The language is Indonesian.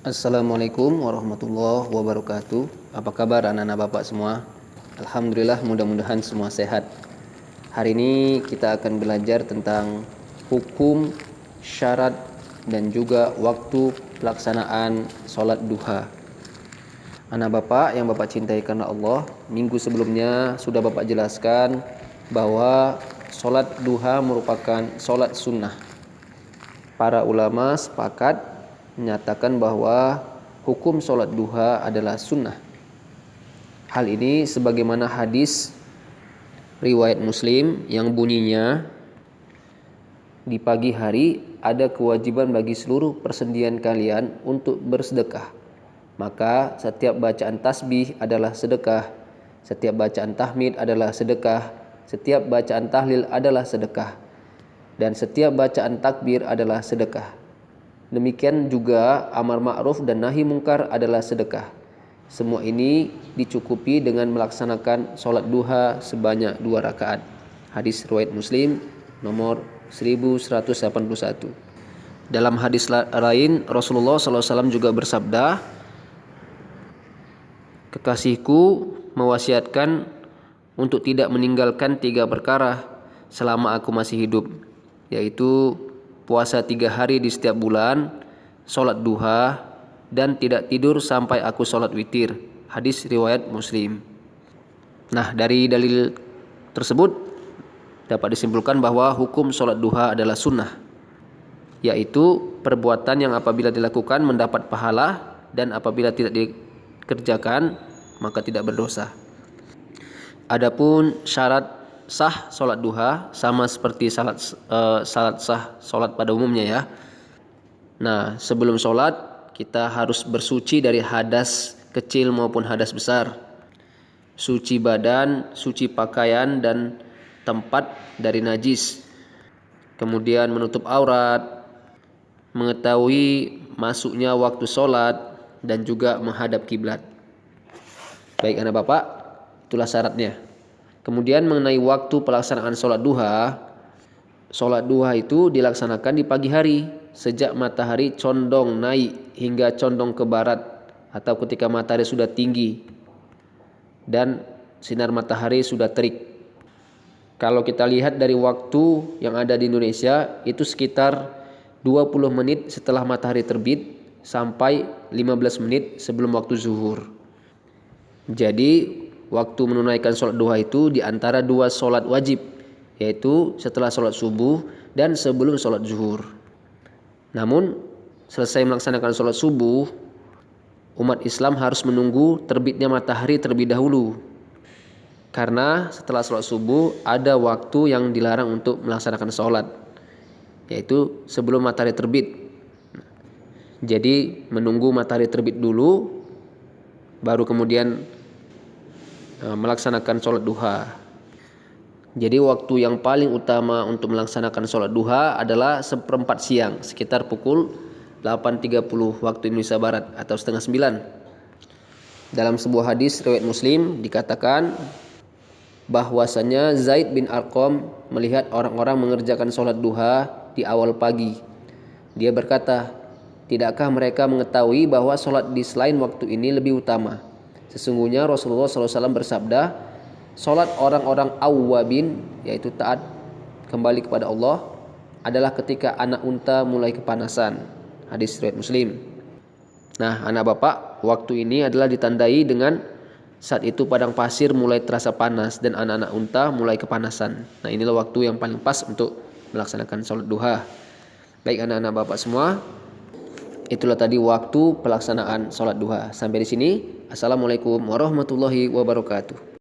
Assalamualaikum warahmatullahi wabarakatuh. Apa kabar anak-anak bapak semua? Alhamdulillah, mudah-mudahan semua sehat. Hari ini kita akan belajar tentang hukum, syarat, dan juga waktu pelaksanaan sholat duha. Anak bapak yang bapak cintai karena Allah, minggu sebelumnya sudah bapak jelaskan bahwa sholat duha merupakan sholat sunnah. Para ulama sepakat menyatakan bahwa hukum sholat duha adalah sunnah. Hal ini sebagaimana hadis riwayat Muslim yang bunyinya, di pagi hari ada kewajiban bagi seluruh persendian kalian untuk bersedekah. Maka setiap bacaan tasbih adalah sedekah, setiap bacaan tahmid adalah sedekah, setiap bacaan tahlil adalah sedekah, dan setiap bacaan takbir adalah sedekah. Demikian juga amar ma'ruf dan nahi mungkar adalah sedekah. Semua ini dicukupi dengan melaksanakan sholat duha sebanyak 2 rakaat. Hadis riwayat Muslim nomor 1181. Dalam hadis lain Rasulullah SAW juga bersabda, "Kekasihku mewasiatkan untuk tidak meninggalkan 3 perkara selama aku masih hidup, yaitu puasa 3 hari di setiap bulan, sholat duha, dan tidak tidur sampai aku sholat witir." Hadis riwayat Muslim. Nah, dari dalil tersebut dapat disimpulkan bahwa hukum sholat duha adalah sunnah, yaitu perbuatan yang apabila dilakukan mendapat pahala dan apabila tidak dikerjakan maka tidak berdosa. Adapun syarat sah sholat duha sama seperti syarat sah sholat pada umumnya ya. Nah, sebelum sholat kita harus bersuci dari hadas kecil maupun hadas besar, suci badan, suci pakaian dan tempat dari najis, kemudian menutup aurat, mengetahui masuknya waktu sholat, dan juga menghadap kiblat. Baik anak bapak, itulah syaratnya. Kemudian mengenai waktu pelaksanaan sholat duha itu dilaksanakan di pagi hari sejak matahari condong naik hingga condong ke barat atau ketika matahari sudah tinggi dan sinar matahari sudah terik. Kalau kita lihat dari waktu yang ada di Indonesia itu sekitar 20 menit setelah matahari terbit sampai 15 menit sebelum waktu zuhur. Jadi waktu menunaikan sholat duha itu di antara 2 sholat wajib, yaitu setelah sholat subuh dan sebelum sholat zuhur. Namun selesai melaksanakan sholat subuh, umat Islam harus menunggu terbitnya matahari terlebih dahulu, karena setelah sholat subuh ada waktu yang dilarang untuk melaksanakan sholat, yaitu sebelum matahari terbit. Jadi menunggu matahari terbit dulu baru kemudian melaksanakan sholat duha. Jadi waktu yang paling utama untuk melaksanakan sholat duha adalah 1/4 siang, sekitar pukul 8.30 waktu Indonesia Barat atau setengah 9. Dalam sebuah hadis riwayat Muslim dikatakan bahwasanya Zaid bin Arqam melihat orang-orang mengerjakan sholat duha di awal pagi. Dia berkata, "Tidakkah mereka mengetahui bahwa sholat di selain waktu ini lebih utama? Sesungguhnya Rasulullah SAW bersabda, sholat orang-orang awwabin, yaitu taat kembali kepada Allah, adalah ketika anak unta mulai kepanasan." Hadis riwayat Muslim. Nah, anak bapak, waktu ini adalah ditandai dengan saat itu padang pasir mulai terasa panas dan anak-anak unta mulai kepanasan. Nah, inilah waktu yang paling pas untuk melaksanakan sholat duha. Baik anak-anak bapak semua, itulah tadi waktu pelaksanaan sholat duha. Sampai di sini. Assalamualaikum warahmatullahi wabarakatuh.